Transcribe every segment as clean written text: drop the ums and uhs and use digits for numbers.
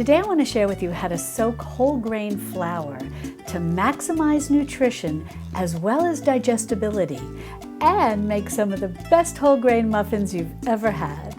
Today I want to share with you how to soak whole grain flour to maximize nutrition as well as digestibility and make some of the best whole grain muffins you've ever had.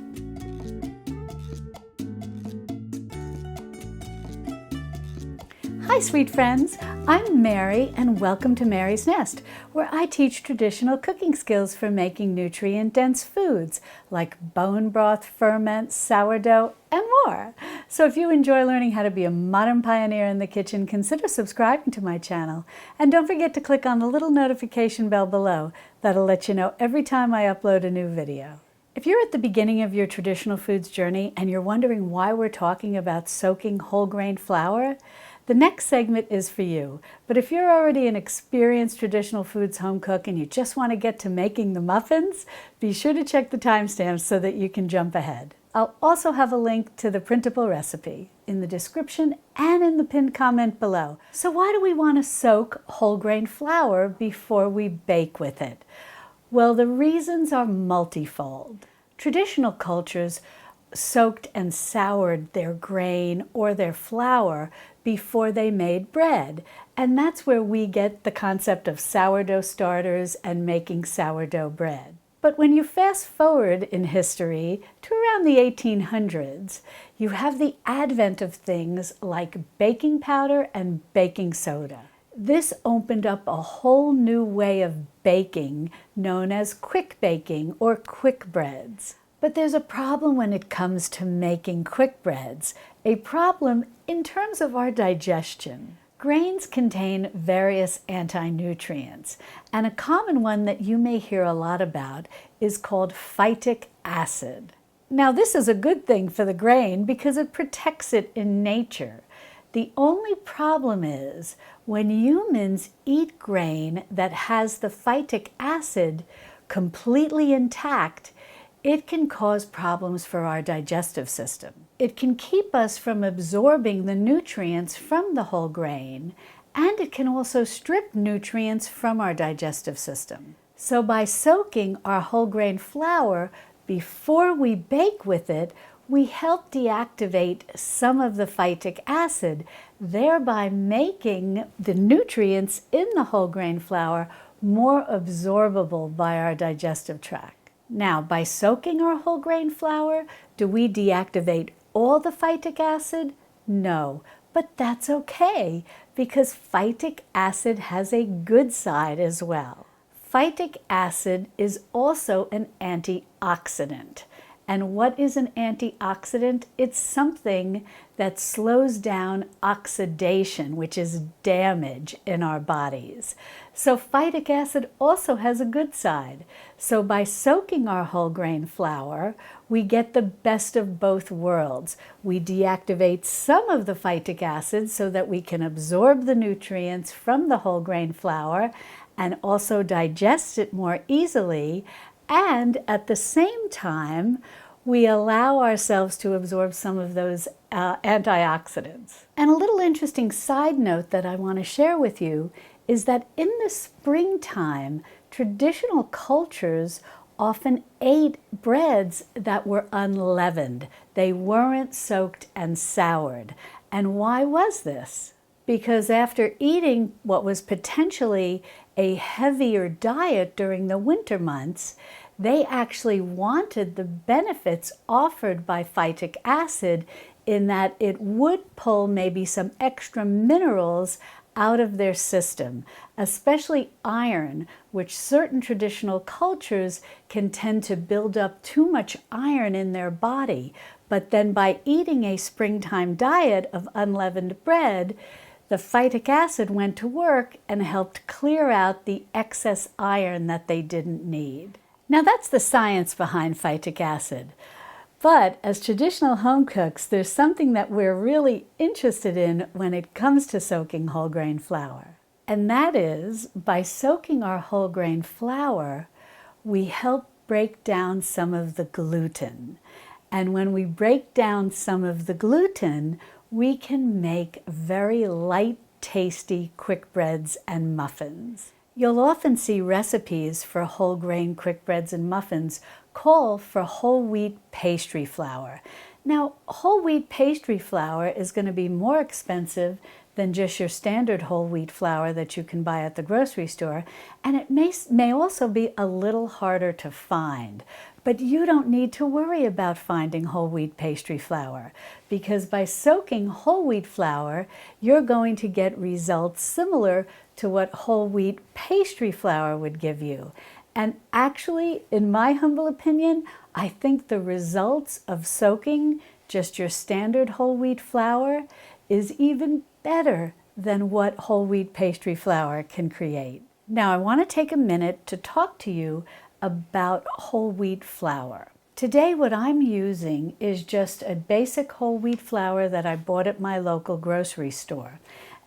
Hi sweet friends, I'm Mary and welcome to Mary's Nest, where I teach traditional cooking skills for making nutrient-dense foods like bone broth, ferment, sourdough, and more. So if you enjoy learning how to be a modern pioneer in the kitchen, consider subscribing to my channel. And don't forget to click on the little notification bell below. That'll let you know every time I upload a new video. If you're at the beginning of your traditional foods journey and you're wondering why we're talking about soaking whole grain flour, the next segment is for you. But if you're already an experienced traditional foods home cook and you just want to get to making the muffins, be sure to check the timestamps so that you can jump ahead. I'll also have a link to the printable recipe in the description and in the pinned comment below. So why do we want to soak whole grain flour before we bake with it? Well, the reasons are multifold. Traditional cultures soaked and soured their grain or their flour before they made bread. And that's where we get the concept of sourdough starters and making sourdough bread. But when you fast forward in history to around the 1800s, you have the advent of things like baking powder and baking soda. This opened up a whole new way of baking known as quick baking or quick breads. But there's a problem when it comes to making quick breads, a problem in terms of our digestion. Grains contain various anti-nutrients, and a common one that you may hear a lot about is called phytic acid. Now, this is a good thing for the grain because it protects it in nature. The only problem is when humans eat grain that has the phytic acid completely intact, it can cause problems for our digestive system. It can keep us from absorbing the nutrients from the whole grain, and it can also strip nutrients from our digestive system. So by soaking our whole grain flour before we bake with it, we help deactivate some of the phytic acid, thereby making the nutrients in the whole grain flour more absorbable by our digestive tract. Now, by soaking our whole grain flour, do we deactivate all the phytic acid? No, but that's okay because phytic acid has a good side as well. Phytic acid is also an antioxidant. And what is an antioxidant? It's something that slows down oxidation, which is damage in our bodies. So phytic acid also has a good side. So by soaking our whole grain flour, we get the best of both worlds. We deactivate some of the phytic acid so that we can absorb the nutrients from the whole grain flour and also digest it more easily. And at the same time, we allow ourselves to absorb some of those antioxidants. And a little interesting side note that I want to share with you is that in the springtime, traditional cultures often ate breads that were unleavened. They weren't soaked and soured. And why was this? Because after eating what was potentially a heavier diet during the winter months, they actually wanted the benefits offered by phytic acid in that it would pull maybe some extra minerals out of their system, especially iron, which certain traditional cultures can tend to build up too much iron in their body. But then by eating a springtime diet of unleavened bread, the phytic acid went to work and helped clear out the excess iron that they didn't need. Now that's the science behind phytic acid. But as traditional home cooks, there's something that we're really interested in when it comes to soaking whole grain flour. And that is, by soaking our whole grain flour, we help break down some of the gluten. And when we break down some of the gluten, we can make very light, tasty quick breads and muffins. You'll often see recipes for whole grain quick breads and muffins call for whole wheat pastry flour. Now, whole wheat pastry flour is going to be more expensive than just your standard whole wheat flour that you can buy at the grocery store, and it may also be a little harder to find. But you don't need to worry about finding whole wheat pastry flour, because by soaking whole wheat flour, you're going to get results similar to what whole wheat pastry flour would give you. And actually, in my humble opinion, I think the results of soaking just your standard whole wheat flour is even better than what whole wheat pastry flour can create. Now, I want to take a minute to talk to you about whole wheat flour. Today, what I'm using is just a basic whole wheat flour that I bought at my local grocery store.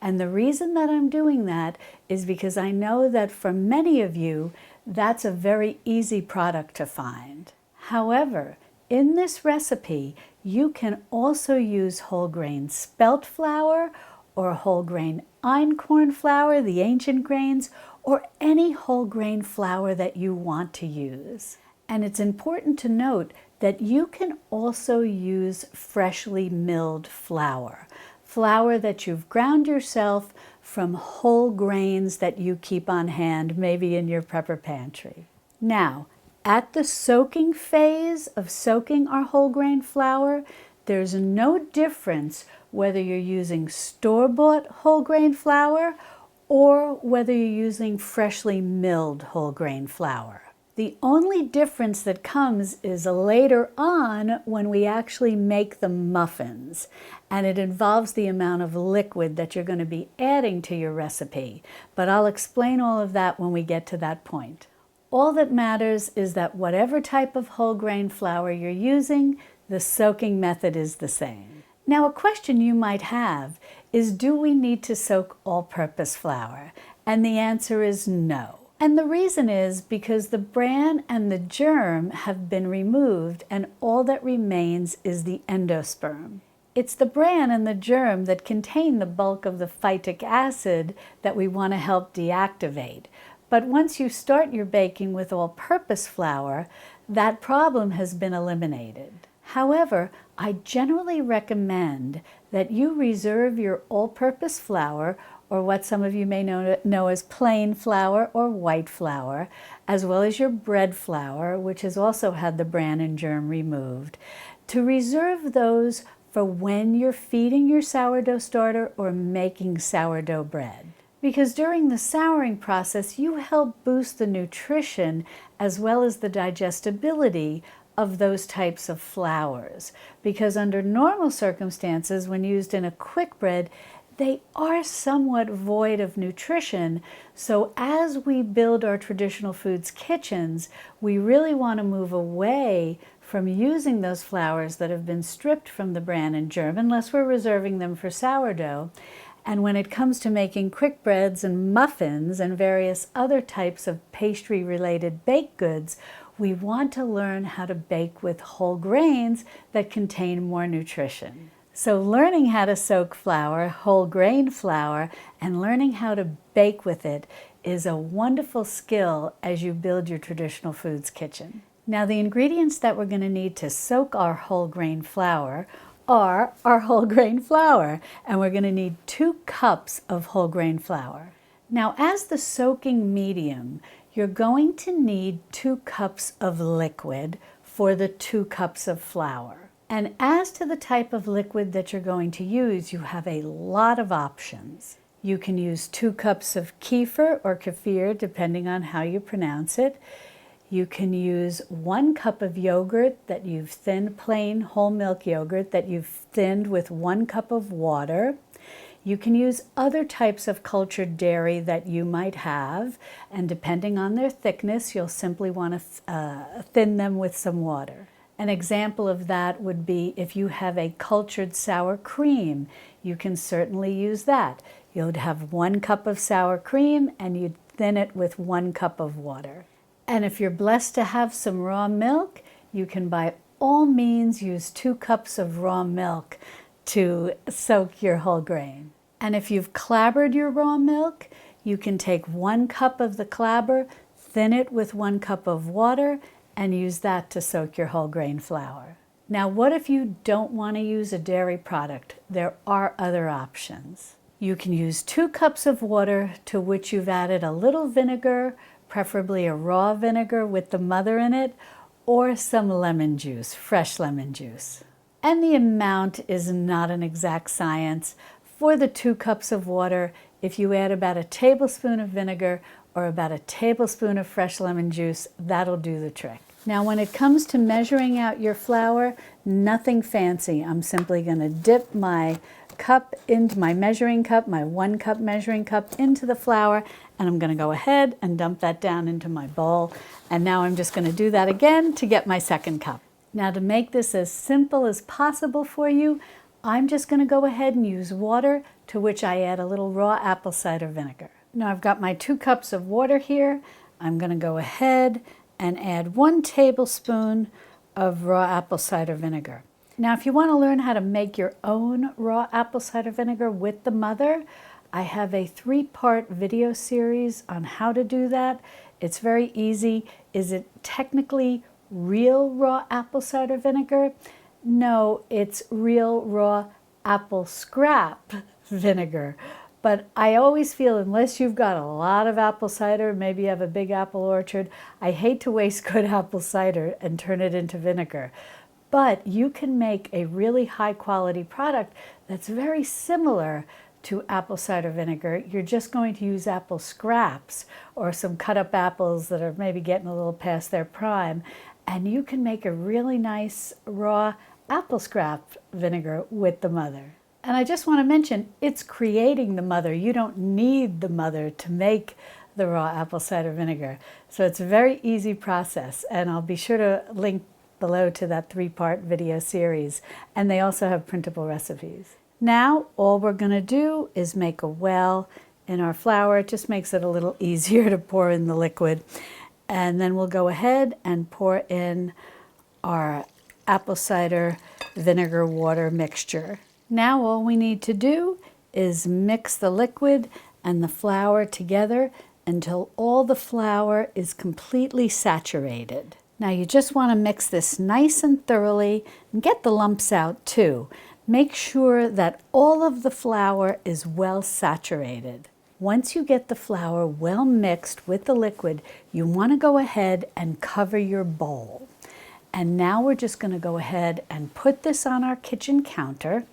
And the reason that I'm doing that is because I know that for many of you, that's a very easy product to find. However, in this recipe, you can also use whole grain spelt flour or whole grain einkorn flour, the ancient grains, or any whole grain flour that you want to use. And it's important to note that you can also use freshly milled flour, flour that you've ground yourself from whole grains that you keep on hand, maybe in your prepper pantry. Now, at the soaking phase of soaking our whole grain flour, there's no difference whether you're using store-bought whole grain flour or whether you're using freshly milled whole grain flour. The only difference that comes is later on when we actually make the muffins, and it involves the amount of liquid that you're going to be adding to your recipe. But I'll explain all of that when we get to that point. All that matters is that whatever type of whole grain flour you're using, the soaking method is the same. Now, a question you might have is, do we need to soak all-purpose flour? And the answer is no. And the reason is because the bran and the germ have been removed, and all that remains is the endosperm. It's the bran and the germ that contain the bulk of the phytic acid that we want to help deactivate. But once you start your baking with all-purpose flour, that problem has been eliminated. However, I generally recommend that you reserve your all-purpose flour, or what some of you may know as plain flour or white flour, as well as your bread flour, which has also had the bran and germ removed, to reserve those for when you're feeding your sourdough starter or making sourdough bread. Because during the souring process, you help boost the nutrition as well as the digestibility of those types of flours. Because under normal circumstances, when used in a quick bread, they are somewhat void of nutrition. So as we build our traditional foods kitchens, we really want to move away from using those flours that have been stripped from the bran and germ, unless we're reserving them for sourdough. And when it comes to making quick breads and muffins and various other types of pastry-related baked goods, we want to learn how to bake with whole grains that contain more nutrition. So learning how to soak flour, whole grain flour, and learning how to bake with it is a wonderful skill as you build your traditional foods kitchen. Now, the ingredients that we're going to need to soak our whole grain flour are our whole grain flour, and we're going to need 2 cups of whole grain flour. Now, as the soaking medium, you're going to need 2 cups of liquid for the 2 cups of flour. And as to the type of liquid that you're going to use, you have a lot of options. You can use 2 cups of kefir or kefir, depending on how you pronounce it. You can use 1 cup of yogurt that you've thinned, plain whole milk yogurt that you've thinned with 1 cup of water. You can use other types of cultured dairy that you might have, and depending on their thickness, you'll simply want to thin them with some water. An example of that would be if you have a cultured sour cream, you can certainly use that. You'd have 1 cup of sour cream and you'd thin it with 1 cup of water. And if you're blessed to have some raw milk, you can by all means use 2 cups of raw milk to soak your whole grain. And if you've clabbered your raw milk, you can take 1 cup of the clabber, thin it with 1 cup of water, and use that to soak your whole grain flour. Now, what if you don't want to use a dairy product? There are other options. You can use 2 cups of water to which you've added a little vinegar, preferably a raw vinegar with the mother in it, or some lemon juice, fresh lemon juice. And the amount is not an exact science. For the 2 cups of water, if you add about a tablespoon of vinegar or about a tablespoon of fresh lemon juice, that'll do the trick. Now, when it comes to measuring out your flour, nothing fancy. I'm simply going to dip my cup into my measuring cup, my 1 cup measuring cup, into the flour, and I'm going to go ahead and dump that down into my bowl. And now I'm just going to do that again to get my 2nd cup. Now, to make this as simple as possible for you, I'm just going to go ahead and use water to which I add a little raw apple cider vinegar. Now I've got my 2 cups of water here. I'm going to go ahead and add 1 tablespoon of raw apple cider vinegar. Now, if you want to learn how to make your own raw apple cider vinegar with the mother, I have a 3-part video series on how to do that. It's very easy. Is it technically real raw apple cider vinegar? No, it's real raw apple scrap vinegar. But I always feel unless you've got a lot of apple cider, maybe you have a big apple orchard, I hate to waste good apple cider and turn it into vinegar. But you can make a really high quality product that's very similar to apple cider vinegar. You're just going to use apple scraps or some cut up apples that are maybe getting a little past their prime. And you can make a really nice raw apple scrap vinegar with the mother. And I just want to mention, it's creating the mother. You don't need the mother to make the raw apple cider vinegar. So it's a very easy process. And I'll be sure to link below to that 3-part video series. And they also have printable recipes. Now, all we're going to do is make a well in our flour. It just makes it a little easier to pour in the liquid. And then we'll go ahead and pour in our apple cider vinegar water mixture. Now all we need to do is mix the liquid and the flour together until all the flour is completely saturated. Now you just want to mix this nice and thoroughly and get the lumps out too. Make sure that all of the flour is well saturated. Once you get the flour well mixed with the liquid, you want to go ahead and cover your bowl. And now we're just going to go ahead and put this on our kitchen counter,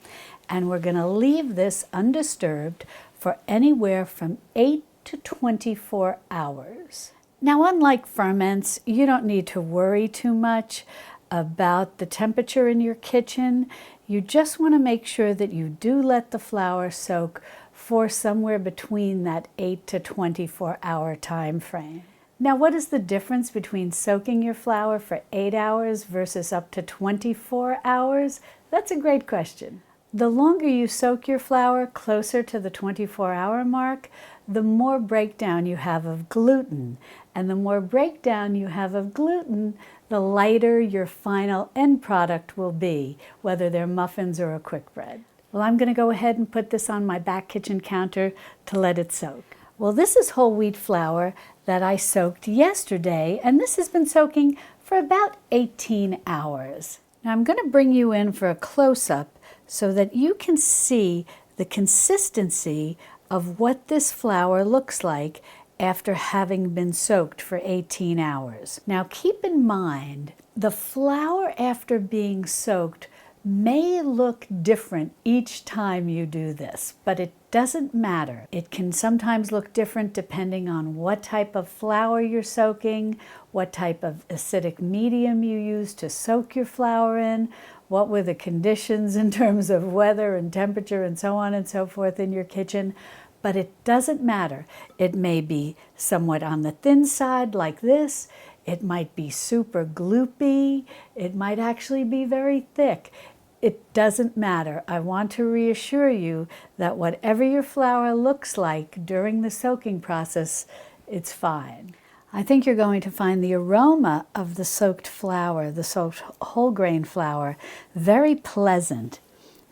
and we're going to leave this undisturbed for anywhere from 8 to 24 hours. Now, unlike ferments, you don't need to worry too much about the temperature in your kitchen. You just want to make sure that you do let the flour soak for somewhere between that 8 to 24 hour time frame. Now, what is the difference between soaking your flour for 8 hours versus up to 24 hours? That's a great question. The longer you soak your flour, closer to the 24-hour mark, the more breakdown you have of gluten. And the more breakdown you have of gluten, the lighter your final end product will be, whether they're muffins or a quick bread. Well, I'm going to go ahead and put this on my back kitchen counter to let it soak. Well, this is whole wheat flour that I soaked yesterday, and this has been soaking for about 18 hours. Now I'm going to bring you in for a close-up so that you can see the consistency of what this flour looks like after having been soaked for 18 hours. Now keep in mind, the flour after being soaked may look different each time you do this, but it doesn't matter. It can sometimes look different depending on what type of flour you're soaking, what type of acidic medium you use to soak your flour in, what were the conditions in terms of weather and temperature and so on and so forth in your kitchen. But it doesn't matter. It may be somewhat on the thin side like this. It might be super gloopy. It might actually be very thick. It doesn't matter. I want to reassure you that whatever your flour looks like during the soaking process, it's fine. I think you're going to find the aroma of the soaked flour, the soaked whole grain flour, very pleasant.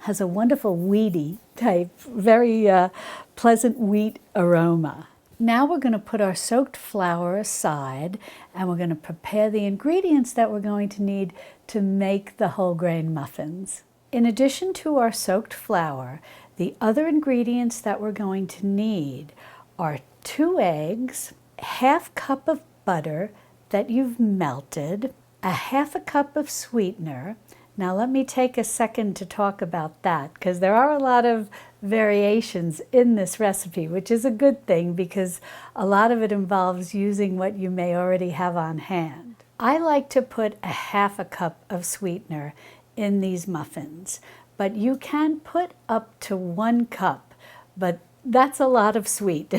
Has a wonderful wheaty type, very pleasant wheat aroma. Now we're going to put our soaked flour aside, and we're going to prepare the ingredients that we're going to need to make the whole grain muffins. In addition to our soaked flour, the other ingredients that we're going to need are 2 eggs, ½ cup of butter that you've melted, a ½ cup of sweetener. Now let me take a second to talk about that, because there are a lot of variations in this recipe, which is a good thing because a lot of it involves using what you may already have on hand. I like to put a ½ cup of sweetener in these muffins, but you can put up to 1 cup, but that's a lot of sweet.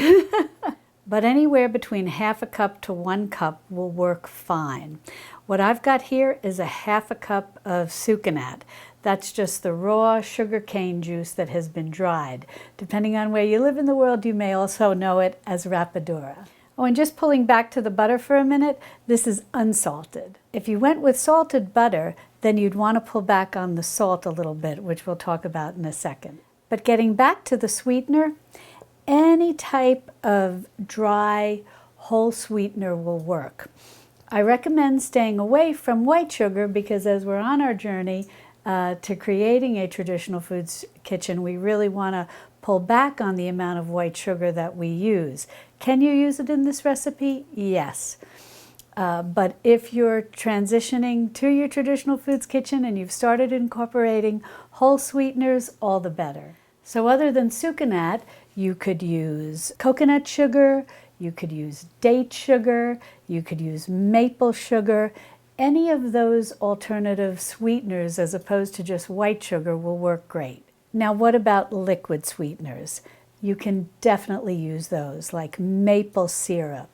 But anywhere between ½ cup to 1 cup will work fine. What I've got here is a ½ cup of sucanat. That's just the raw sugar cane juice that has been dried. Depending on where you live in the world, you may also know it as rapadura. Oh, and just pulling back to the butter for a minute, this is unsalted. If you went with salted butter, then you'd want to pull back on the salt a little bit, which we'll talk about in a second. But getting back to the sweetener, any type of dry whole sweetener will work. I recommend staying away from white sugar because as we're on our journey to creating a traditional foods kitchen, we really want to pull back on the amount of white sugar that we use. Can you use it in this recipe? Yes. But if you're transitioning to your traditional foods kitchen and you've started incorporating whole sweeteners, all the better. So other than sucanat, you could use coconut sugar, you could use date sugar, you could use maple sugar. Any of those alternative sweeteners as opposed to just white sugar will work great. Now what about liquid sweeteners? You can definitely use those like maple syrup,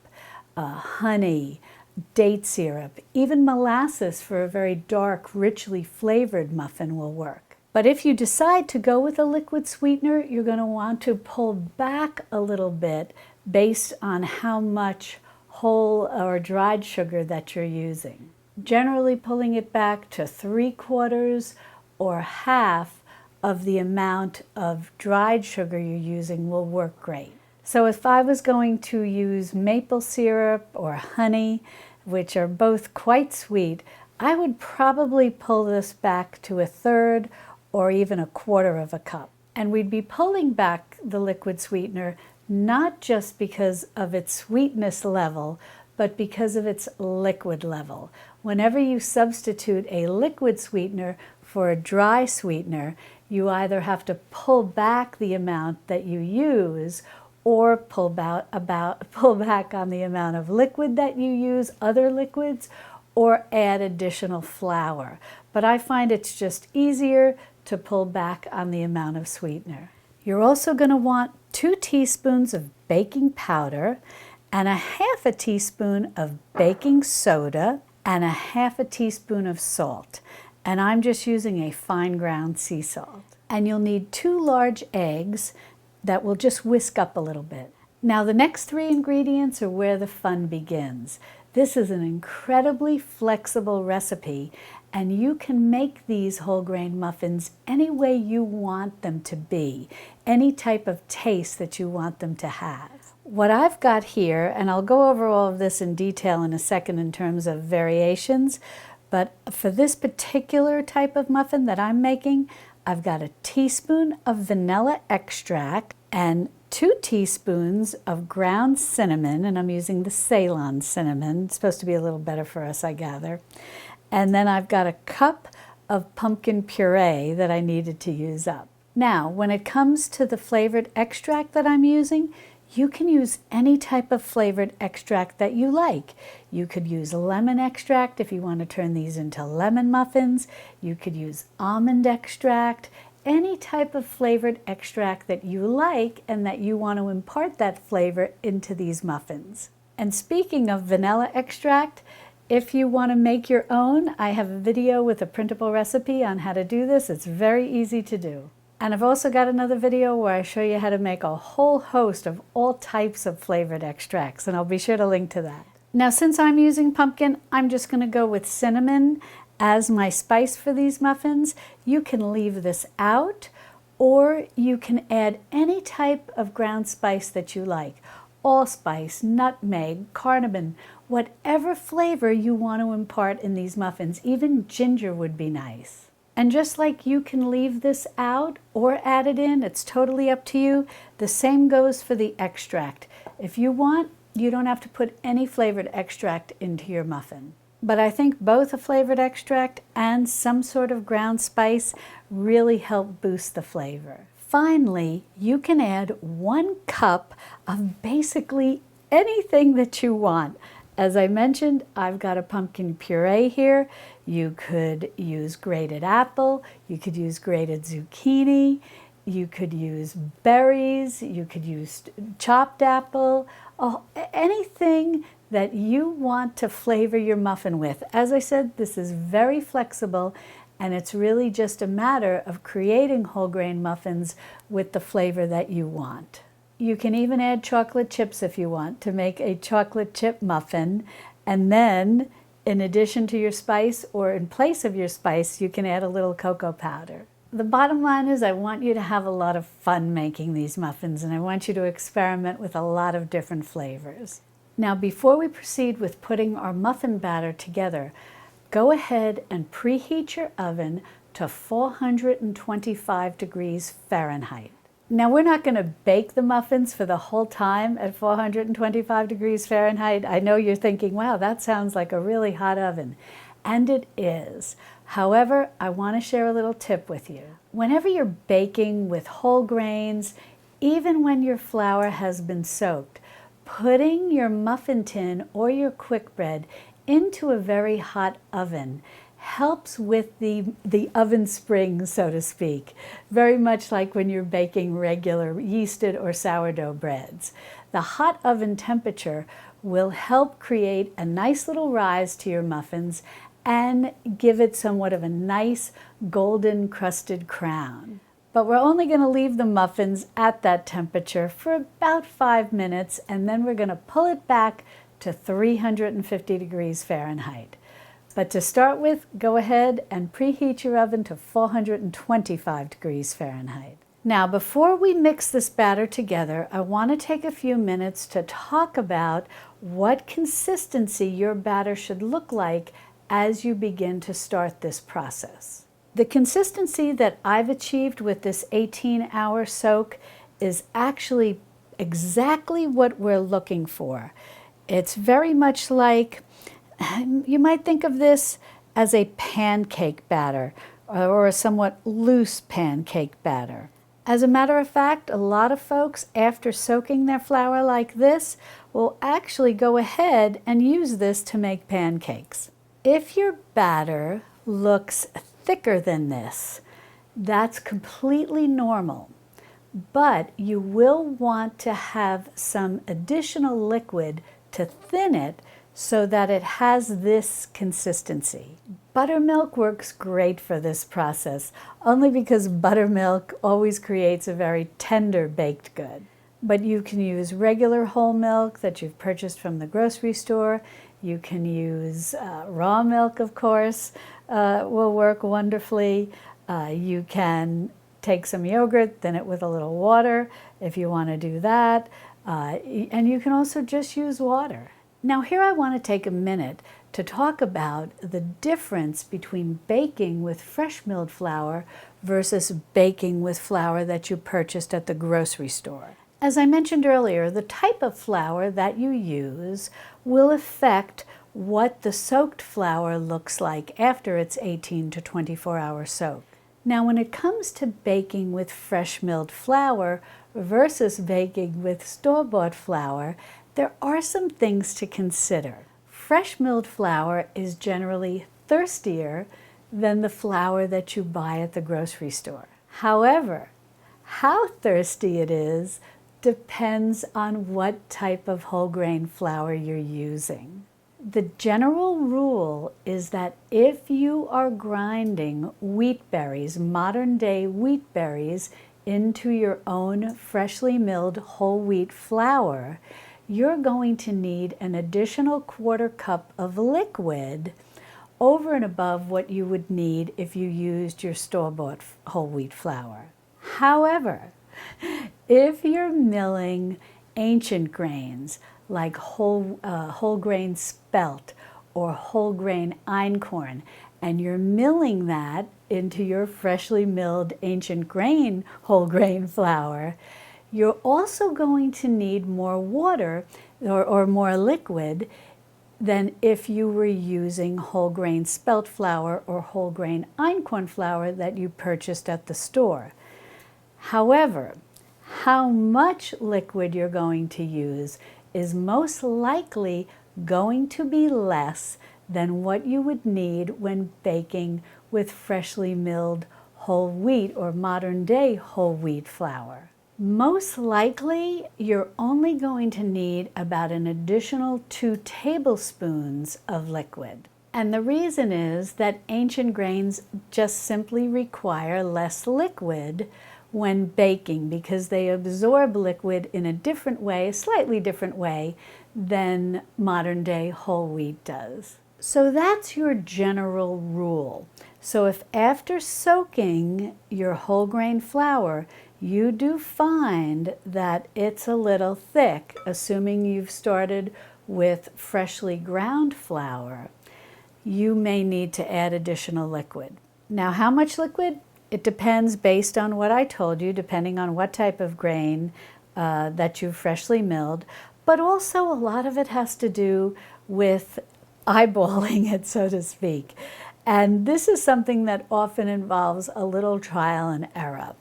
honey, date syrup, even molasses for a very dark, richly flavored muffin will work. But if you decide to go with a liquid sweetener, you're going to want to pull back a little bit based on how much whole or dried sugar that you're using. Generally pulling it back to 3/4 or half of the amount of dried sugar you're using will work great. So if I was going to use maple syrup or honey, which are both quite sweet, I would probably pull this back to 1/3 or even 1/4 cup. And we'd be pulling back the liquid sweetener not just because of its sweetness level, but because of its liquid level. Whenever you substitute a liquid sweetener for a dry sweetener, you either have to pull back the amount that you use or pull back on the amount of liquid that you use, other liquids, or add additional flour. But I find it's just easier to pull back on the amount of sweetener. You're also going to want 2 teaspoons of baking powder and a ½ teaspoon of baking soda and a ½ teaspoon of salt. And I'm just using a fine ground sea salt. And you'll need 2 large eggs that will just whisk up a little bit. Now the next 3 ingredients are where the fun begins. This is an incredibly flexible recipe, and you can make these whole grain muffins any way you want them to be, any type of taste that you want them to have. What I've got here, and I'll go over all of this in detail in a second in terms of variations, but for this particular type of muffin that I'm making, I've got a teaspoon of vanilla extract and 2 teaspoons of ground cinnamon, and I'm using the Ceylon cinnamon. It's supposed to be a little better for us, I gather. And then I've got a cup of pumpkin puree that I needed to use up. Now, when it comes to the flavored extract that I'm using, you can use any type of flavored extract that you like. You could use lemon extract if you want to turn these into lemon muffins. You could use almond extract, any type of flavored extract that you like and that you want to impart that flavor into these muffins. And speaking of vanilla extract, if you want to make your own, I have a video with a printable recipe on how to do this. It's very easy to do. And I've also got another video where I show you how to make a whole host of all types of flavored extracts, and I'll be sure to link to that. Now, since I'm using pumpkin, I'm just going to go with cinnamon as my spice for these muffins. You can leave this out, or you can add any type of ground spice that you like. allspice, nutmeg, cardamom, whatever flavor you want to impart in these muffins. Even ginger would be nice. And just like you can leave this out or add it in, it's totally up to you, the same goes for the extract. If you want, you don't have to put any flavored extract into your muffin. But I think both a flavored extract and some sort of ground spice really help boost the flavor. Finally, you can add 1 cup of basically anything that you want. As I mentioned, I've got a pumpkin puree here. You could use grated apple, you could use grated zucchini, you could use berries, you could use chopped apple, anything that you want to flavor your muffin with. As I said, this is very flexible, and it's really just a matter of creating whole grain muffins with the flavor that you want. You can even add chocolate chips if you want to make a chocolate chip muffin, and then in addition to your spice or in place of your spice, you can add a little cocoa powder. The bottom line is I want you to have a lot of fun making these muffins, and I want you to experiment with a lot of different flavors. Now, before we proceed with putting our muffin batter together, go ahead and preheat your oven to 425 degrees Fahrenheit. Now, we're not going to bake the muffins for the whole time at 425 degrees Fahrenheit. I know you're thinking, wow, that sounds like a really hot oven. And it is. However, I want to share a little tip with you. Whenever you're baking with whole grains, even when your flour has been soaked, putting your muffin tin or your quick bread into a very hot oven helps with the oven spring, so to speak, very much like when you're baking regular yeasted or sourdough breads. The hot oven temperature will help create a nice little rise to your muffins and give it somewhat of a nice golden crusted crown. But we're only going to leave the muffins at that temperature for about 5 minutes, and then we're going to pull it back to 350 degrees Fahrenheit. But to start with, go ahead and preheat your oven to 425 degrees Fahrenheit. Now, before we mix this batter together, I want to take a few minutes to talk about what consistency your batter should look like as you begin to start this process. The consistency that I've achieved with this 18-hour soak is actually exactly what we're looking for. It's very much like, you might think of this as a pancake batter or a somewhat loose pancake batter. As a matter of fact, a lot of folks, after soaking their flour like this, will actually go ahead and use this to make pancakes. If your batter looks thicker than this, that's completely normal. But you will want to have some additional liquid to thin it so that it has this consistency. Buttermilk works great for this process, only because buttermilk always creates a very tender baked good. But you can use regular whole milk that you've purchased from the grocery store. You can use raw milk, of course, will work wonderfully. You can take some yogurt, thin it with a little water if you want to do that. And you can also just use water. Now here I want to take a minute to talk about the difference between baking with fresh milled flour versus baking with flour that you purchased at the grocery store. As I mentioned earlier, the type of flour that you use will affect what the soaked flour looks like after its 18 to 24-hour soak. Now when it comes to baking with fresh milled flour versus baking with store-bought flour, there are some things to consider. Fresh milled flour is generally thirstier than the flour that you buy at the grocery store. However, how thirsty it is depends on what type of whole grain flour you're using. The general rule is that if you are grinding wheat berries, modern day wheat berries, into your own freshly milled whole wheat flour, you're going to need an additional 1/4 cup of liquid over and above what you would need if you used your store-bought whole wheat flour. However, if you're milling ancient grains like whole grain spelt or whole grain einkorn, and you're milling that into your freshly milled ancient grain whole grain flour, you're also going to need more water or more liquid than if you were using whole grain spelt flour or whole grain einkorn flour that you purchased at the store. However, how much liquid you're going to use is most likely going to be less than what you would need when baking with freshly milled whole wheat or modern day whole wheat flour. Most likely, you're only going to need about an additional 2 tablespoons of liquid. And the reason is that ancient grains just simply require less liquid when baking because they absorb liquid in a different way, a slightly different way than modern day whole wheat does. So that's your general rule. So if after soaking your whole grain flour, you do find that it's a little thick, assuming you've started with freshly ground flour, you may need to add additional liquid. Now, how much liquid? It depends based on what I told you, depending on what type of grain that you've freshly milled, but also a lot of it has to do with eyeballing it, so to speak. And this is something that often involves a little trial and error.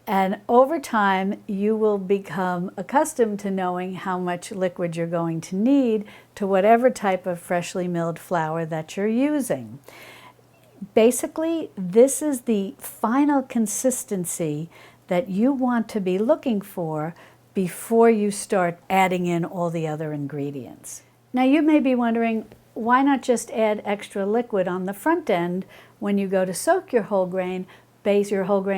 And over time, you will become accustomed to knowing how much liquid you're going to need to whatever type of freshly milled flour that you're using. Basically, this is the final consistency that you want to be looking for before you start adding in all the other ingredients. Now, you may be wondering, why not just add extra liquid on the front end when you go to soak your whole grain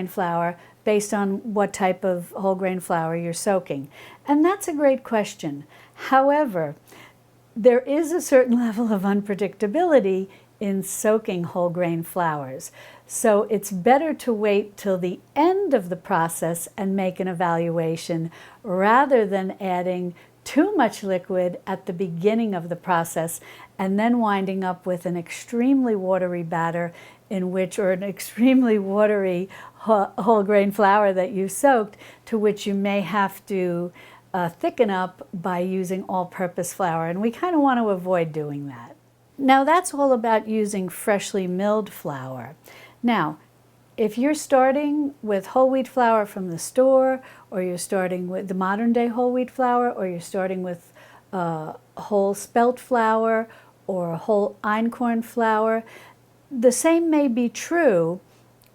flour based on what type of whole grain flour you're soaking? And that's a great question. However, there is a certain level of unpredictability in soaking whole grain flours. So it's better to wait till the end of the process and make an evaluation rather than adding too much liquid at the beginning of the process and then winding up with an extremely watery batter or an extremely watery whole grain flour that you soaked, to which you may have to thicken up by using all-purpose flour. And we kind of want to avoid doing that. Now, that's all about using freshly milled flour. Now, if you're starting with whole wheat flour from the store, or you're starting with the modern day whole wheat flour, or you're starting with whole spelt flour or whole einkorn flour, the same may be true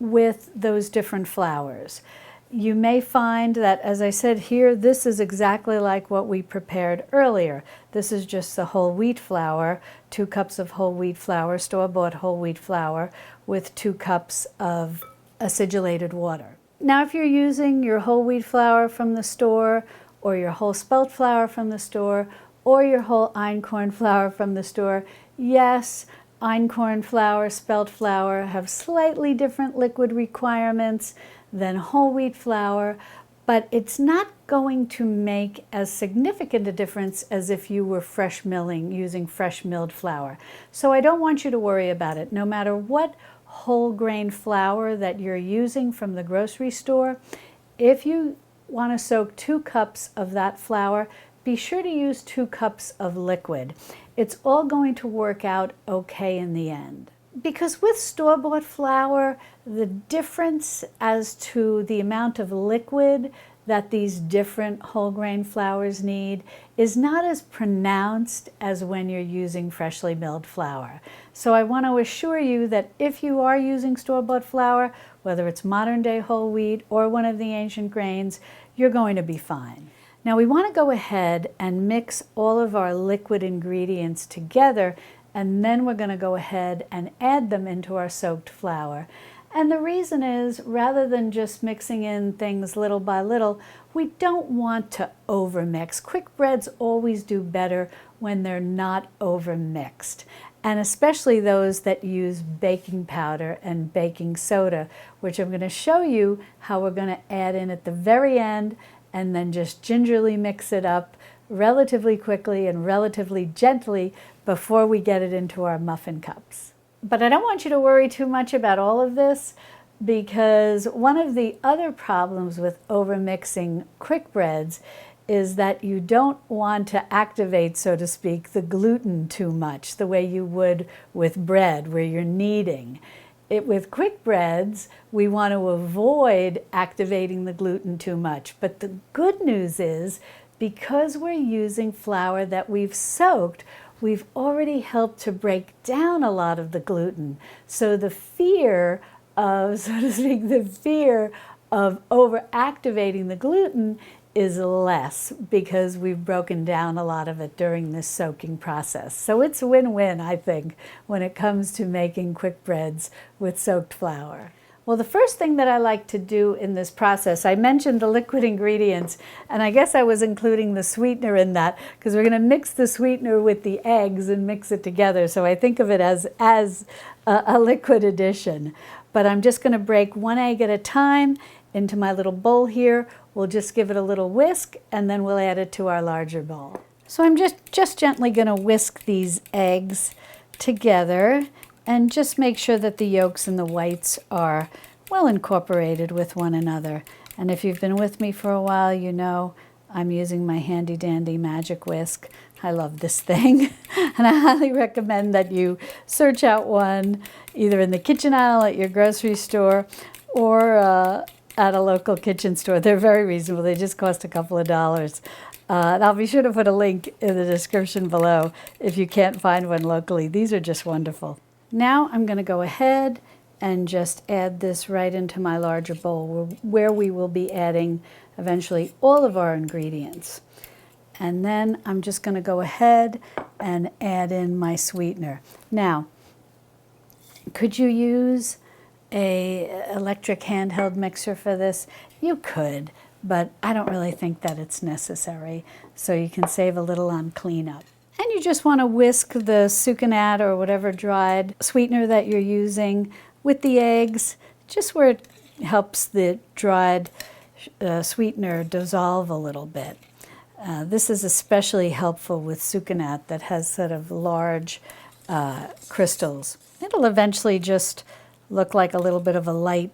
with those different flours. You may find that, as I said here, this is exactly like what we prepared earlier. This is just the whole wheat flour, 2 cups of whole wheat flour, store-bought whole wheat flour, with 2 cups of acidulated water. Now, if you're using your whole wheat flour from the store, or your whole spelt flour from the store, or your whole einkorn flour from the store, yes, einkorn flour, spelt flour have slightly different liquid requirements than whole wheat flour, but it's not going to make as significant a difference as if you were fresh milling, using fresh milled flour. So I don't want you to worry about it. No matter what whole grain flour that you're using from the grocery store, if you want to soak 2 cups of that flour, be sure to use 2 cups of liquid. It's all going to work out okay in the end. Because with store-bought flour, the difference as to the amount of liquid that these different whole grain flours need is not as pronounced as when you're using freshly milled flour. So I want to assure you that if you are using store-bought flour, whether it's modern day whole wheat or one of the ancient grains, you're going to be fine. Now, we want to go ahead and mix all of our liquid ingredients together, and then we're going to go ahead and add them into our soaked flour. And the reason is, rather than just mixing in things little by little, we don't want to overmix. Quick breads always do better when they're not overmixed, and especially those that use baking powder and baking soda, which I'm going to show you how we're going to add in at the very end, and then just gingerly mix it up relatively quickly and relatively gently before we get it into our muffin cups. But I don't want you to worry too much about all of this, because one of the other problems with overmixing quick breads is that you don't want to activate, so to speak, the gluten too much, the way you would with bread where you're kneading. With quick breads, we want to avoid activating the gluten too much. But the good news is, because we're using flour that we've soaked, we've already helped to break down a lot of the gluten. So the fear of, so to speak, the fear of overactivating the gluten is less, because we've broken down a lot of it during this soaking process. So it's a win-win, I think, when it comes to making quick breads with soaked flour. Well, the first thing that I like to do in this process, I mentioned the liquid ingredients, and I guess I was including the sweetener in that, because we're going to mix the sweetener with the eggs and mix it together. So I think of it as a liquid addition. But I'm just going to break one egg at a time into my little bowl here. We'll just give it a little whisk, and then we'll add it to our larger bowl. So I'm just gently going to whisk these eggs together and just make sure that the yolks and the whites are well incorporated with one another. And if you've been with me for a while, you know I'm using my handy dandy magic whisk. I love this thing, and I highly recommend that you search out one either in the kitchen aisle at your grocery store or at a local kitchen store. They're very reasonable. They just cost a couple of dollars. And I'll be sure to put a link in the description below if you can't find one locally. These are just wonderful. Now I'm going to go ahead and just add this right into my larger bowl where we will be adding eventually all of our ingredients. And then I'm just going to go ahead and add in my sweetener. Now, could you use an electric handheld mixer for this? You could, but I don't really think that it's necessary. So you can save a little on cleanup. And you just want to whisk the sucanat or whatever dried sweetener that you're using with the eggs, just where it helps the dried sweetener dissolve a little bit. This is especially helpful with sucanat that has sort of large crystals. It'll eventually just look like a little bit of a light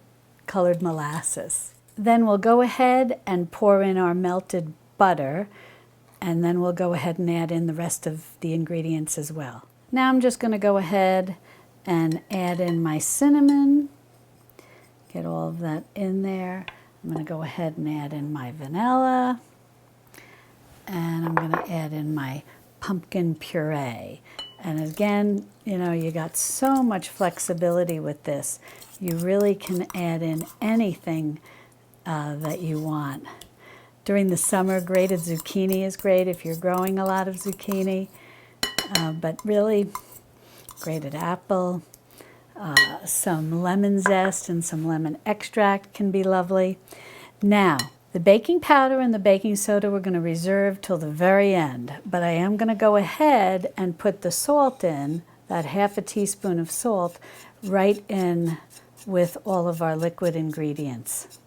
colored molasses. Then we'll go ahead and pour in our melted butter, and then we'll go ahead and add in the rest of the ingredients as well. Now I'm just going to go ahead and add in my cinnamon, get all of that in there. I'm going to go ahead and add in my vanilla, and I'm going to add in my pumpkin puree. And again, you know, you got so much flexibility with this. You really can add in anything that you want. During the summer, grated zucchini is great if you're growing a lot of zucchini, but really, grated apple, some lemon zest and some lemon extract can be lovely. Now, the baking powder and the baking soda we're going to reserve till the very end, but I am going to go ahead and put the salt in, that half a teaspoon of salt, right in with all of our liquid ingredients.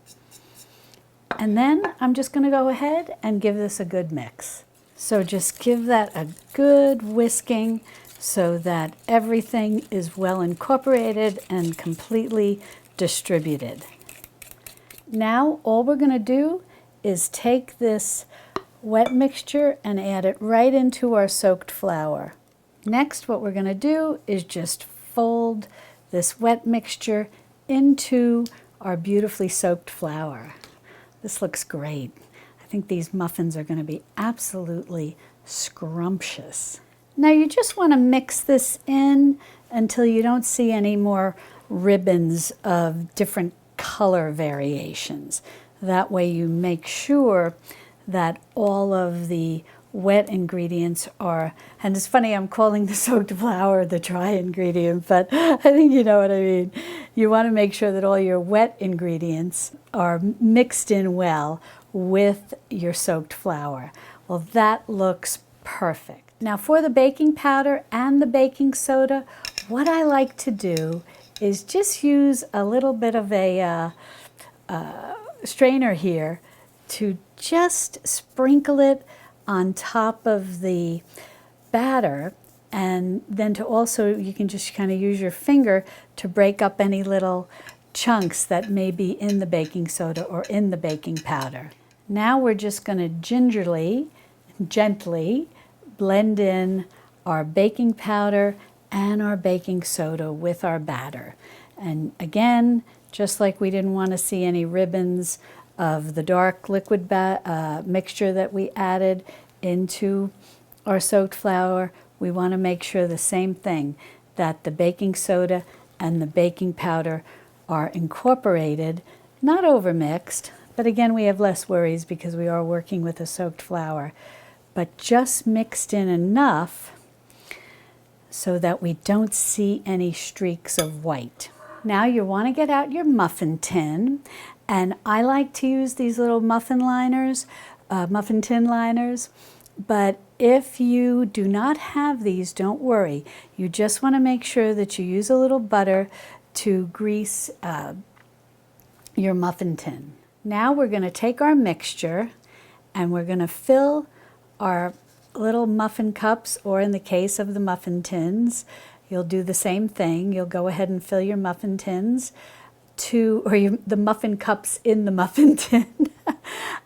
And then I'm just going to go ahead and give this a good mix. So just give that a good whisking so that everything is well incorporated and completely distributed. Now all we're going to do is take this wet mixture and add it right into our soaked flour. Next, what we're going to do is just fold this wet mixture into our beautifully soaked flour. This looks great. I think these muffins are going to be absolutely scrumptious. Now you just want to mix this in until you don't see any more ribbons of different color variations. That way you make sure that all of the wet ingredients are, and it's funny I'm calling the soaked flour the dry ingredient, but I think you know what I mean. You want to make sure that all your wet ingredients are mixed in well with your soaked flour. Well, that looks perfect. Now for the baking powder and the baking soda, what I like to do is just use a little bit of a strainer here to just sprinkle it on top of the batter, and then to also, you can just kind of use your finger to break up any little chunks that may be in the baking soda or in the baking powder. Now we're just going to gingerly, gently blend in our baking powder and our baking soda with our batter. And again, just like we didn't want to see any ribbons of the dark liquid mixture that we added into our soaked flour, we want to make sure the same thing, that the baking soda and the baking powder are incorporated, not overmixed, but again, we have less worries because we are working with a soaked flour, but just mixed in enough so that we don't see any streaks of white. Now you want to get out your muffin tin, and I like to use these little muffin tin liners, but if you do not have these, don't worry. You just want to make sure that you use a little butter to grease your muffin tin. Now we're going to take our mixture and we're going to fill our little muffin cups, or in the case of the muffin tins, you'll do the same thing. You'll go ahead and fill your muffin tins the muffin cups in the muffin tin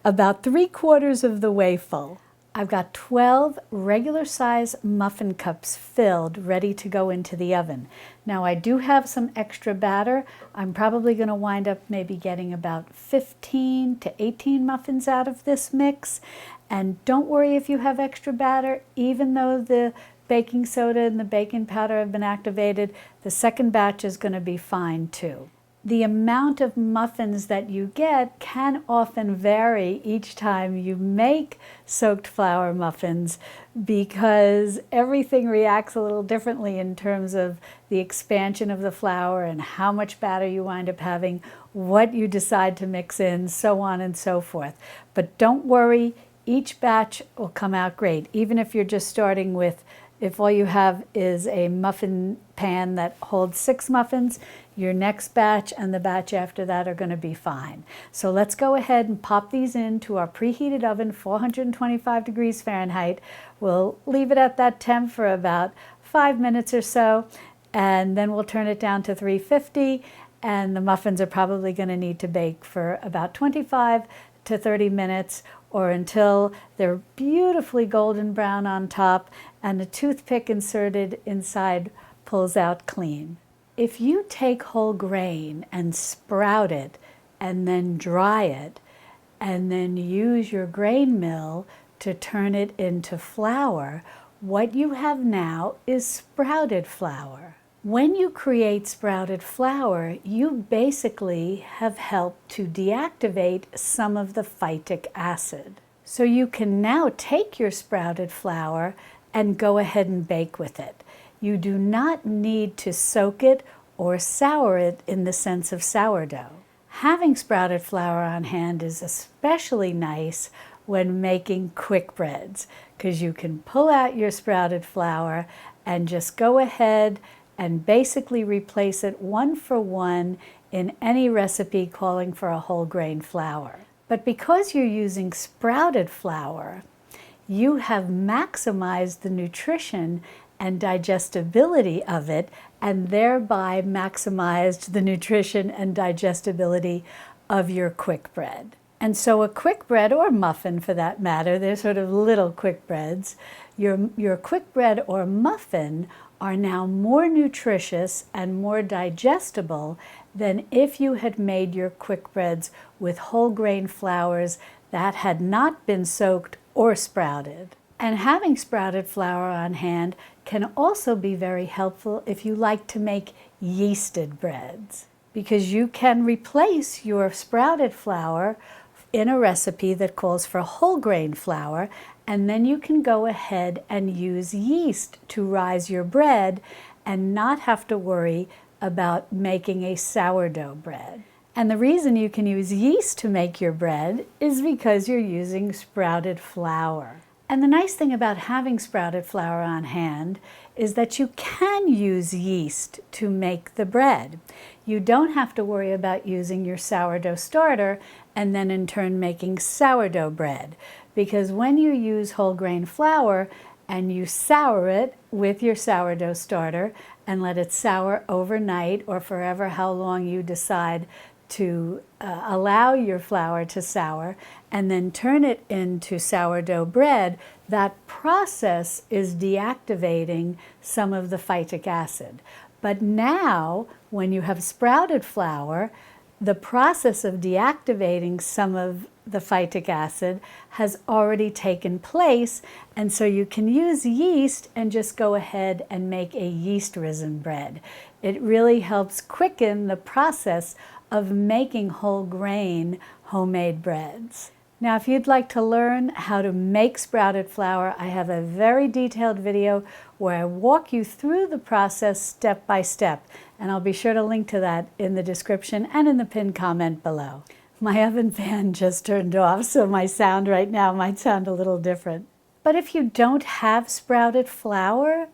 about 3/4 of the way full. I've got 12 regular size muffin cups filled, ready to go into the oven. Now I do have some extra batter. I'm probably going to wind up maybe getting about 15 to 18 muffins out of this mix. And don't worry if you have extra batter, even though the baking soda and the baking powder have been activated, the second batch is going to be fine too. The amount of muffins that you get can often vary each time you make soaked flour muffins, because everything reacts a little differently in terms of the expansion of the flour and how much batter you wind up having, what you decide to mix in, so on and so forth. But don't worry, each batch will come out great, even if you're just starting with, if all you have is a muffin pan that holds 6 muffins, your next batch and the batch after that are going to be fine. So let's go ahead and pop these into our preheated oven, 425 degrees Fahrenheit. We'll leave it at that temp for about 5 minutes or so, and then we'll turn it down to 350, and the muffins are probably going to need to bake for about 25 to 30 minutes, or until they're beautifully golden brown on top and the toothpick inserted inside pulls out clean. If you take whole grain and sprout it and then dry it and then use your grain mill to turn it into flour, what you have now is sprouted flour. When you create sprouted flour, you basically have helped to deactivate some of the phytic acid. So you can now take your sprouted flour and go ahead and bake with it. You do not need to soak it or sour it in the sense of sourdough. Having sprouted flour on hand is especially nice when making quick breads, because you can pull out your sprouted flour and just go ahead and basically replace it 1 for 1 in any recipe calling for a whole grain flour. But because you're using sprouted flour, you have maximized the nutrition and digestibility of it, and thereby maximized the nutrition and digestibility of your quick bread. And so a quick bread, or muffin for that matter, they're sort of little quick breads, your quick bread or muffin are now more nutritious and more digestible than if you had made your quick breads with whole grain flours that had not been soaked or sprouted. And having sprouted flour on hand can also be very helpful if you like to make yeasted breads, because you can replace your sprouted flour in a recipe that calls for whole grain flour, and then you can go ahead and use yeast to rise your bread and not have to worry about making a sourdough bread. And the reason you can use yeast to make your bread is because you're using sprouted flour. And the nice thing about having sprouted flour on hand is that you can use yeast to make the bread. You don't have to worry about using your sourdough starter and then in turn making sourdough bread. Because when you use whole grain flour and you sour it with your sourdough starter and let it sour overnight or forever how long you decide to allow your flour to sour, and then turn it into sourdough bread, that process is deactivating some of the phytic acid. But now, when you have sprouted flour, the process of deactivating some of the phytic acid has already taken place, and so you can use yeast and just go ahead and make a yeast-risen bread. It really helps quicken the process of making whole grain homemade breads. Now, if you'd like to learn how to make sprouted flour, I have a very detailed video where I walk you through the process step by step, and I'll be sure to link to that in the description and in the pinned comment below. My oven fan just turned off, so my sound right now might sound a little different. But if you don't have sprouted flour,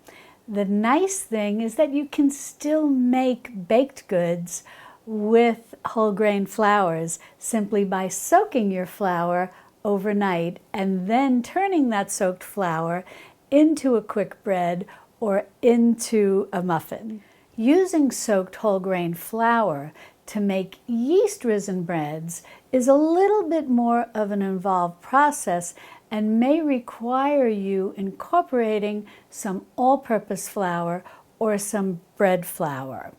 the nice thing is that you can still make baked goods with whole grain flours simply by soaking your flour overnight and then turning that soaked flour into a quick bread or into a muffin. Using soaked whole grain flour to make yeast-risen breads is a little bit more of an involved process and may require you incorporating some all-purpose flour or some bread flour.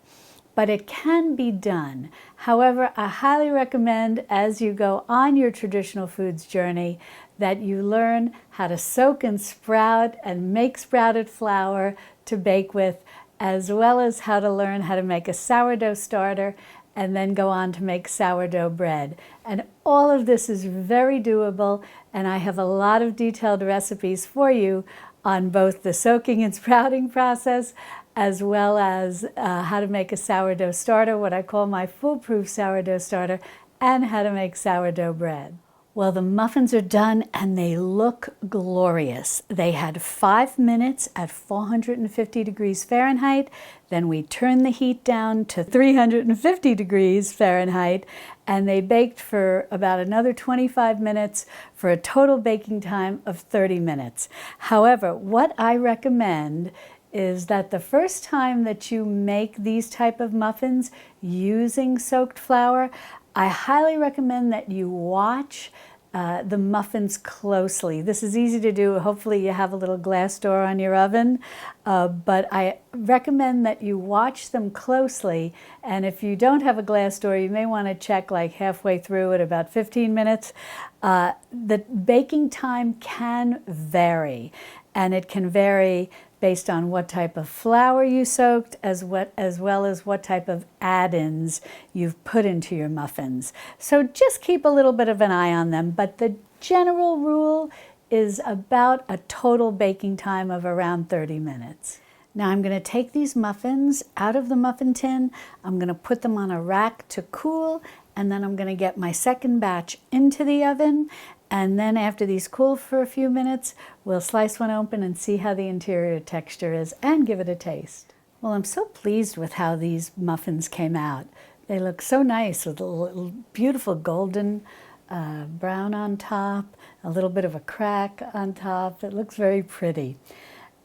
But it can be done. However, I highly recommend as you go on your traditional foods journey that you learn how to soak and sprout and make sprouted flour to bake with, as well as how to learn how to make a sourdough starter and then go on to make sourdough bread. And all of this is very doable, and I have a lot of detailed recipes for you on both the soaking and sprouting process, as well as how to make a sourdough starter, what I call my foolproof sourdough starter, and how to make sourdough bread. Well, the muffins are done and they look glorious. They had 5 minutes at 450 degrees Fahrenheit. Then we turned the heat down to 350 degrees Fahrenheit, and they baked for about another 25 minutes for a total baking time of 30 minutes. However, what I recommend is that the first time that you make these type of muffins using soaked flour, I highly recommend that you watch the muffins closely. This is easy to do. Hopefully you have a little glass door on your oven, but I recommend that you watch them closely. And if you don't have a glass door, you may want to check like halfway through at about 15 minutes. The baking time can vary, and it can vary based on what type of flour you soaked, as well as what type of add-ins you've put into your muffins. So just keep a little bit of an eye on them, but the general rule is about a total baking time of around 30 minutes. Now I'm going to take these muffins out of the muffin tin, I'm going to put them on a rack to cool, and then I'm going to get my second batch into the oven. And then after these cool for a few minutes, we'll slice one open and see how the interior texture is and give it a taste. Well, I'm so pleased with how these muffins came out. They look so nice with a little beautiful golden brown on top, a little bit of a crack on top. It looks very pretty.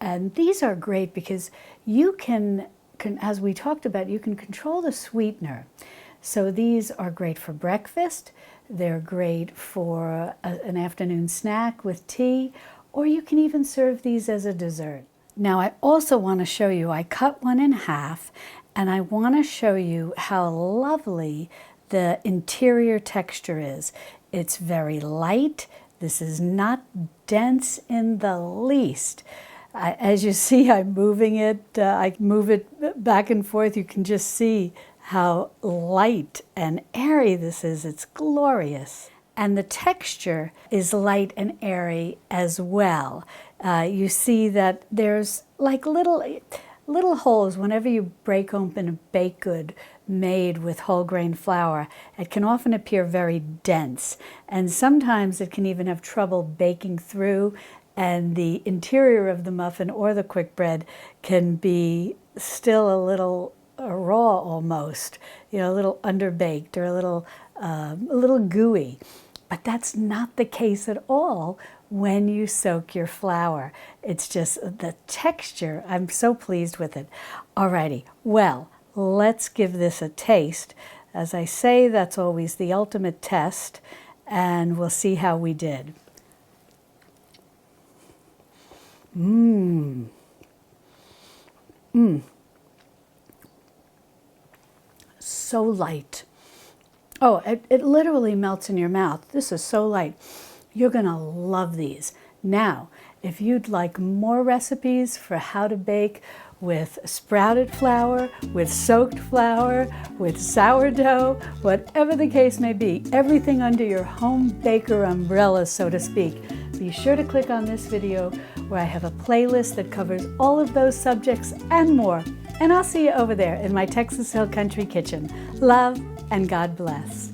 And these are great because you can, as we talked about, you can control the sweetener. So these are great for breakfast. They're great for an afternoon snack with tea, or you can even serve these as a dessert. Now I also want to show you, I cut one in half, and I want to show you how lovely the interior texture is. It's very light. This is not dense in the least. As you see, I'm moving it, I move it back and forth. You can just see how light and airy this is. It's glorious. And the texture is light and airy as well. You see that there's like little holes whenever you break open a baked good made with whole grain flour. It can often appear very dense, and sometimes it can even have trouble baking through, and the interior of the muffin or the quick bread can be still a little raw almost, a little underbaked or a little gooey. But that's not the case at all when you soak your flour. It's just the texture. I'm so pleased with it. Alrighty, well, let's give this a taste. As I say, that's always the ultimate test, and we'll see how we did. So light. Oh, it literally melts in your mouth. This is so light. You're gonna love these. Now, if you'd like more recipes for how to bake with sprouted flour, with soaked flour, with sourdough, whatever the case may be, everything under your home baker umbrella, so to speak, be sure to click on this video where I have a playlist that covers all of those subjects and more. And I'll see you over there in my Texas Hill Country kitchen. Love and God bless.